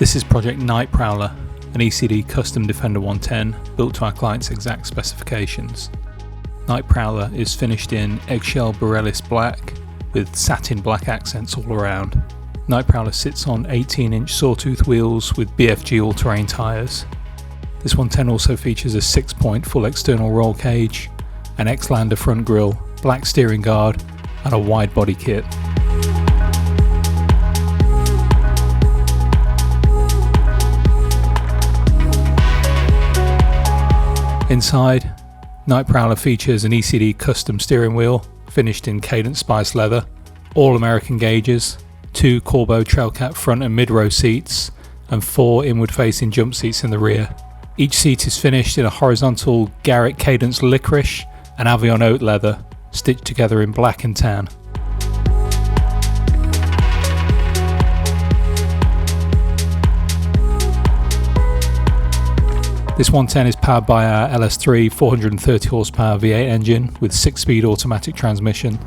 This is Project Night Prowler, an ECD custom Defender 110 built to our client's exact specifications. Night Prowler is finished in eggshell Borealis black with satin black accents all around. Night Prowler sits on 18-inch sawtooth wheels with BFG all-terrain tyres. This 110 also features a 6-point full external roll cage, an X-Lander front grille, black steering guard and a wide body kit. Inside, Night Prowler features an ECD custom steering wheel finished in Cadence Spice leather, all American gauges, 2 Corbeau Trailcat front and mid-row seats, and 4 inward-facing jump seats in the rear. Each seat is finished in a horizontal Garrett Cadence licorice and Avion oat leather, stitched together in black and tan. This 110 is powered by our LS3 430 horsepower V8 engine with 6-speed automatic transmission.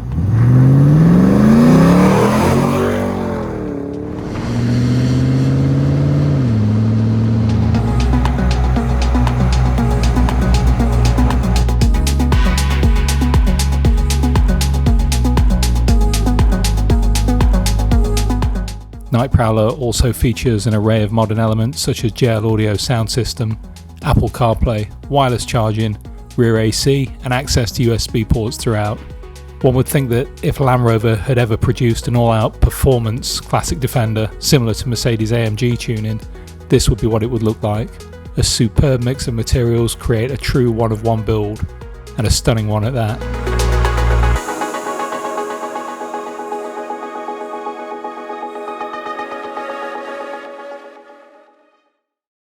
Night Prowler also features an array of modern elements such as JL Audio sound system, Apple CarPlay, wireless charging, rear AC and access to USB ports throughout. One would think that if Land Rover had ever produced an all-out performance classic Defender similar to Mercedes AMG tuning, this would be what it would look like. A superb mix of materials create a true one-of-one build, and a stunning one at that.